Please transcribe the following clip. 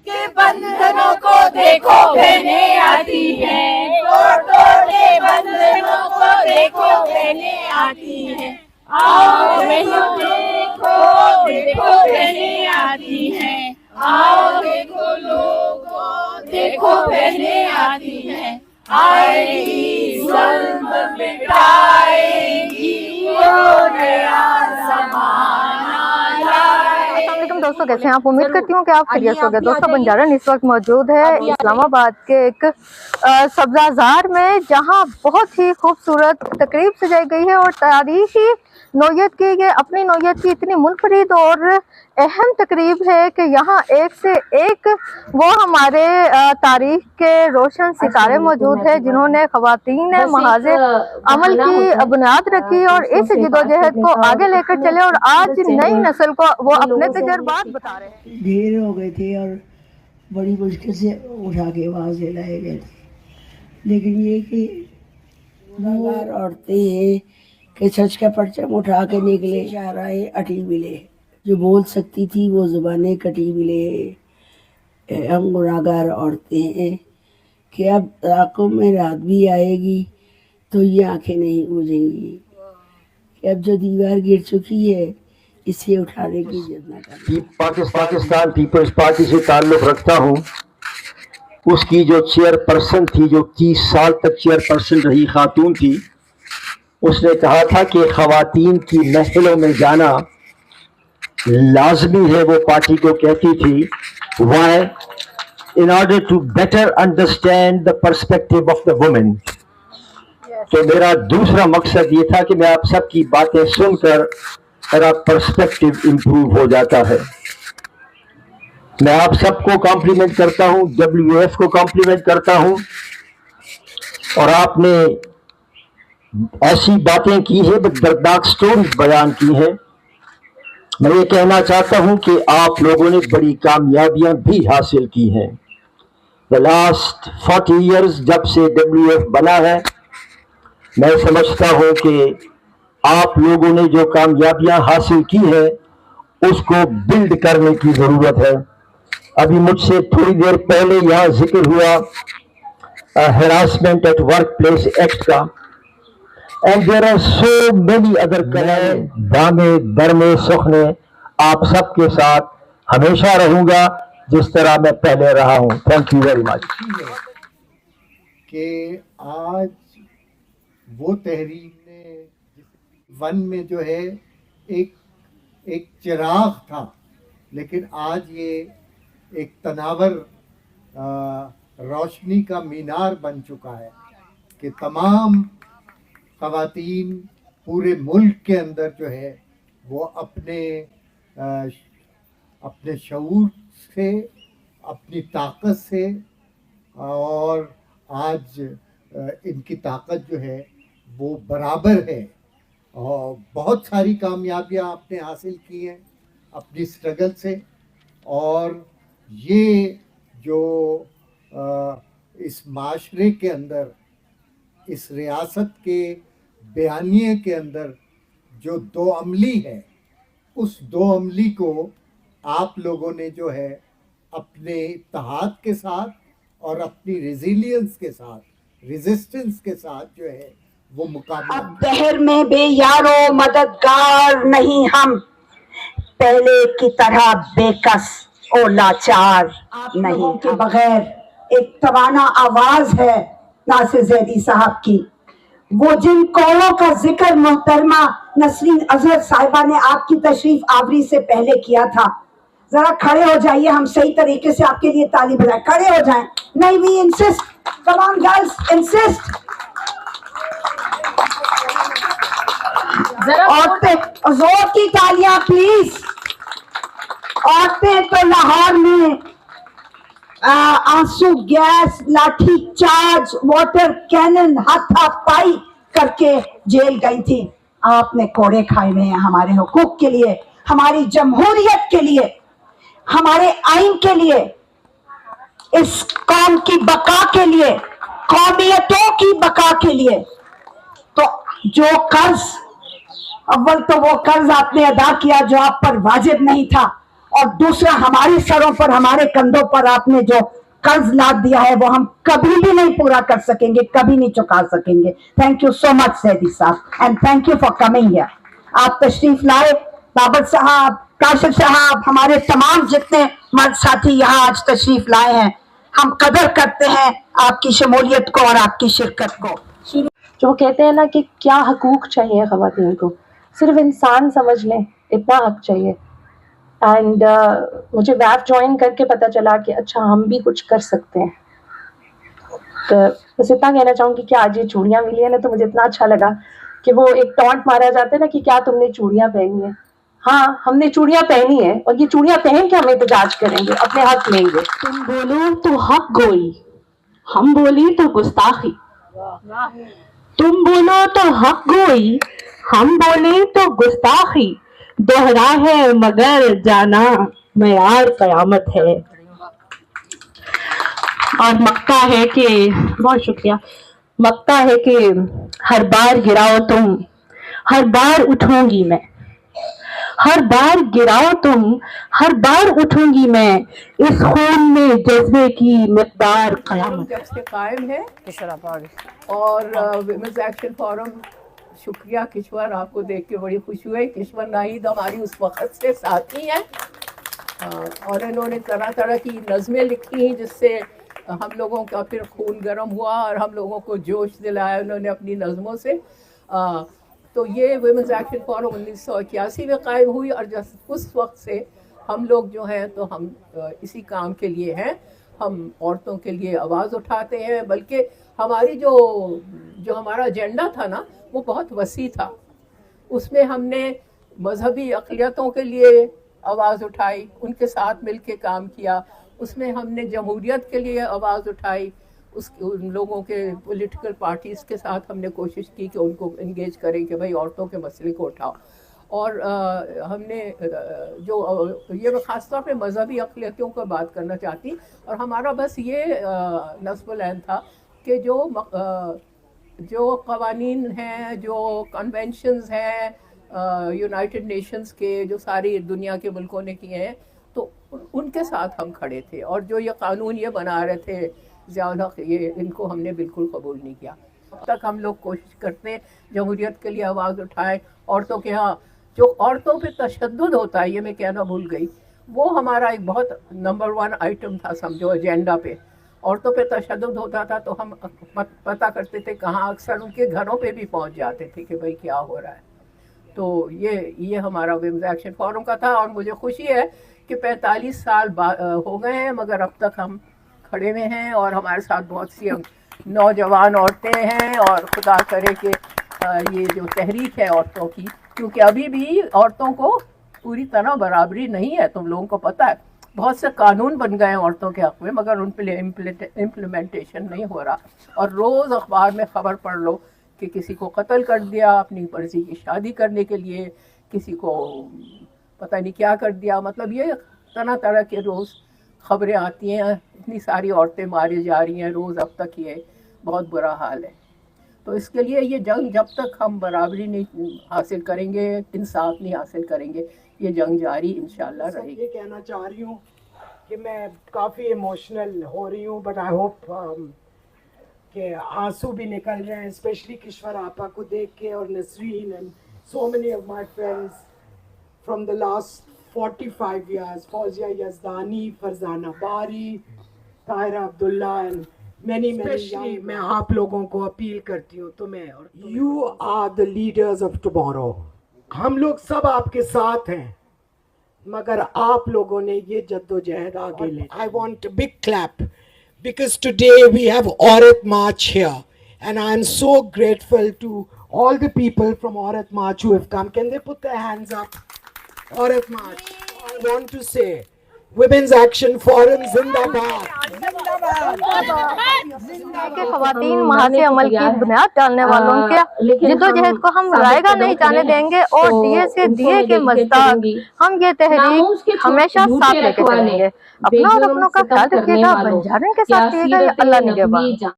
के बंधनों को देखो बहनें आती हैं, तोड़ तोड़ के बंधनों को देखो बहनें आती हैं। आओ बहनों देखो देखो बहनें आती हैं, आओ देखो लोगों देखो बहनें आती हैं। आएगी ज़ुल्म मिटाएगी वो नया ज़माना लाएगी। अस्सलामुअलैकुम दोस्तों, कैसे हैं आप? उम्मीद करती हूँ कि आप खैरियत से होंगे। दोस्तों, बंजारन इस वक्त मौजूद है इस्लामाबाद के एक सब्ज़ाज़ार में, जहाँ बहुत ही खूबसूरत तकरीब सजाई गई है और तारीखी नौयत की, ये अपनी नौयत की इतनी मुनफरिद और अहम तकरीब है कि यहाँ एक से एक वो हमारे तारीख के रोशन सितारे मौजूद है, जिन्होंने ख़वातीन महाज़े अमल की बुनियाद रखी और इस जदोजहद को आगे लेकर चले और आज नई नस्ल को वो अपने तजर्बात बता रहे हैं। ढेर हो गए थे और बड़ी मुश्किल से उठा के वहाँ से लाए गए थे, लेकिन ये कि गुनाहगार औरतें हैं कि सच का परचम उठा के निकले, शाहराए अटी मिले, जो बोल सकती थी वो ज़ुबानें कटी मिले। हम गुनाहगार औरतें हैं कि अब आँखों में रात भी आएगी तो ये आँखें नहीं बूझेंगी कि अब जो दीवार गिर चुकी है इसे उठाने की जतना कर। पाकिस्तान पीपल्स पार्टी से ताल्लुक़ रखता हूँ, उसकी जो चेयरपर्सन थी, जो 30 साल तक चेयरपर्सन रही खातून थी, उसने कहा था कि ख़वातीन की महफिलों में जाना लाजमी है। वो पार्टी को कहती थी, why in order to better understand the perspective of the women. तो मेरा दूसरा मकसद ये था कि मैं आप सबकी बातें सुनकर मेरा पर्सपेक्टिव इम्प्रूव हो जाता है। मैं आप सबको कॉम्प्लीमेंट करता हूँ, WF को कॉम्प्लीमेंट करता हूँ, और आपने ऐसी बातें की है, दर्दनाक स्टोरीज बयान की है। मैं ये कहना चाहता हूँ कि आप लोगों ने बड़ी कामयाबियां भी हासिल की हैं। द लास्ट 40 years जब से WF बना है, मैं समझता हूँ कि आप लोगों ने जो कामयाबियां हासिल की है उसको बिल्ड करने की ज़रूरत है। अभी मुझसे थोड़ी देर पहले यहाँ जिक्र हुआ harassment at work place act का, and there are so many other colour. दामे दरमे सुखने आप सबके साथ हमेशा रहूंगा जिस तरह मैं पहले रहा हूं। Thank you very much. कि आज वो तहरीक ने वन में जो है एक चिराग था, लेकिन आज ये एक तनावर रोशनी का मीनार बन चुका है कि तमाम ख़वातीन पूरे मुल्क के अंदर जो है वो अपने शऊर से, अपनी ताकत से, और आज इनकी ताकत जो है वो बराबर है। और बहुत सारी कामयाबियां आपने हासिल की हैं अपनी स्ट्रगल से, और ये जो इस माशरे के अंदर, इस रियासत के बयानिए के अंदर जो दो अमली है, उस दो अमली को आप लोगों ने जो है अपने इत्तेहाद के साथ और अपनी रेजिलियंस के साथ, रेजिस्टेंस के साथ जो है वो मुकाबला। अब दहर में बेयारो मददगार नहीं हम, पहले की तरह बेकस और लाचार नहीं के बगैर। एक तवाना आवाज है नासिर जैदी साहब की, वो जिन कौलों का जिक्र मोहतरमा नसरीन अजहर साहिबा ने आपकी तशरीफ आवरी से पहले किया था। जरा खड़े हो जाइए, हम सही तरीके से आपके लिए ताली बजाएं। खड़े हो जाएं। नहीं, we insist, come on girls, insist. औरतें, जोर की तालियां प्लीज। औरतें तो लाहौर में आंसू गैस, लाठी चार्ज, वाटर कैनन, हाथापाई करके जेल गई थी। आपने कोड़े खाए हुए हैं हमारे हुकूक के लिए, हमारी जमहूरियत के लिए, हमारे आइन के लिए, इस कौम की बका के लिए, कौमियतों की बका के लिए। तो जो कर्ज, अव्वल तो वो कर्ज आपने अदा किया जो आप पर वाजिब नहीं था, और दूसरा हमारे सरों पर, हमारे कंधों पर आपने जो कर्ज लाद दिया है वो हम कभी भी नहीं पूरा कर सकेंगे, कभी नहीं चुका सकेंगे। थैंक यू सो मच सैदी साहब, and thank you for coming here. आप तशरीफ लाए, बाबर साहब, काशिफ साहब, हमारे तमाम जितने मर्द साथी यहाँ आज तशरीफ लाए हैं, हम कदर करते हैं आपकी शमूलियत को और आपकी शिरकत को। जो कहते हैं ना कि क्या हकूक चाहिए ख़वातीन को, सिर्फ इंसान समझ लें इतना हक चाहिए। एंड मुझे वैफ ज्वाइन करके पता चला कि अच्छा हम भी कुछ कर सकते हैं। तो बस इतना कहना चाहूँगी कि आज ये चूड़ियाँ मिली है ना, तो मुझे इतना अच्छा लगा कि वो एक टॉन्ट मारा जाता है ना कि क्या तुमने चूड़ियाँ पहनी है। हाँ, हमने चूड़ियाँ पहनी है और ये चूड़ियाँ पहन के हम एहतजाज करेंगे, अपने हक लेंगे। तुम बोलो तो हक गोई, हम बोली तो गुस्ताखी। तुम बोलो तो हक गोई, हम बोले तो गुस्ताखी। दोहरा है मगर जाना मयार कयामत है। और मक्ता है कि, बहुत शुक्रिया, मक्ता है कि हर बार गिराओ तुम, हर बार उठूंगी मैं। हर बार गिराओ तुम, हर बार उठूंगी मैं। इस खून में जज्बे की मिकदार कयामत। जब से कायम है और विमेंस एक्शन फोरम, शुक्रिया किश्वर, आपको देख के बड़ी खुशी हुई। किश्वर नाहिद हमारी उस वक़्त से साथी हैं और इन्होंने तरह तरह की नज़में लिखी जिससे हम लोगों का फिर खून गर्म हुआ और हम लोगों को जोश दिलाया उन्होंने अपनी नज़मों से। तो ये विमेंस एक्शन फोरम 1981 में कायम हुई और जब उस वक्त से हम लोग जो हैं तो हम इसी काम के लिए हैं। हम औरतों के लिए आवाज़ उठाते हैं, बल्कि हमारी जो हमारा एजेंडा था ना वो बहुत वसी था। उसमें हमने मजहबी अक़लियतों के लिए आवाज़ उठाई, उनके साथ मिल के काम किया। उसमें हमने जमहूरियत के लिए आवाज़ उठाई, उन लोगों के पॉलिटिकल पार्टीज़ के साथ हमने कोशिश की कि उनको इंगेज करें कि भाई औरतों के मसले को उठाओ। और हमने ये मैं ख़ास तौर पे मजहबी अक़लियतों पर बात करना चाहती, और हमारा बस ये नस्ब ऐन था कि जो क़वानीन हैं, जो कन्वेंशंस हैं यूनाइटेड नेशंस के, जो सारी दुनिया के मुल्कों ने किए हैं, तो उनके साथ हम खड़े थे। और जो ये कानून ये बना रहे थे ज़ियाउल हक़, ये इनको हमने बिल्कुल कबूल नहीं किया। अब तक हम लोग कोशिश करते हैं जमहूरियत के लिए आवाज़ उठाएं। औरतों के यहाँ जो औरतों पे तशद्दुद होता है, ये मैं कहना भूल गई, वो हमारा एक बहुत नंबर 1 आइटम था समझो एजेंडा पे। औरतों पे तशद्दुद होता था तो हम पता करते थे कहाँ, अक्सर उनके घरों पे भी पहुँच जाते थे कि भाई क्या हो रहा है। तो ये हमारा विमेंस एक्शन फोरम का था। और मुझे खुशी है कि 45 साल हो गए हैं मगर अब तक हम खड़े में हैं और हमारे साथ बहुत सी नौजवान औरतें हैं। और खुदा करे कि ये जो तहरीक है औरतों की, क्योंकि अभी भी औरतों को पूरी तरह बराबरी नहीं है, तुम लोगों को पता है। बहुत से कानून बन गए हैं औरतों के हक़ में मगर उन पर इम्प्लीमेंटेशन नहीं हो रहा। और रोज़ अखबार में ख़बर पढ़ लो कि किसी को कत्ल कर दिया अपनी मर्ज़ी की शादी करने के लिए, किसी को पता नहीं क्या कर दिया। मतलब ये तरह तरह के रोज़ ख़बरें आती हैं, इतनी सारी औरतें मारी जा रही हैं रोज़। अब तक ये बहुत बुरा हाल है। तो इसके लिए ये जंग, जब तक हम बराबरी नहीं हासिल करेंगे, इंसाफ नहीं हासिल करेंगे, ये जंग जारी इंशाल्लाह रहेगी। ये कहना चाह रही हूँ कि मैं काफ़ी इमोशनल हो रही हूँ, बट आई होप कि आंसू भी निकल रहे हैं, स्पेशली किश्वर आपा को देख के और Nasreen and so many of my friends from the last 45 years, Fauzia Yazdani, Farzana बारी, ताहिरा अब्दुल्ला एंड many मैं आप लोगों को अपील करती हूँ, you are the leaders of tomorrow. हम लोग सब आपके साथ हैं मगर आप लोगों ने ये जद्दोजहद आगे ले। I want a big clap because today we have Aurat March here and I am so grateful to all the people from Aurat March who have come. Can they put their hands up? Aurat March. I want to say Women's Action Forum Zindabad. के ख़वातीन महासे अमल की बुनियाद डालने वालों के जिद्दोजहद को हम रायगा नहीं जाने देंगे और दिए से दिए के मज़दाक हम ये तहरीक हमेशा साथ लेके चलेंगे। अपना और अपनों का ख्याल रखिएगा। बंजारन के साथ रहिएगा। अल्लाह निगहबान।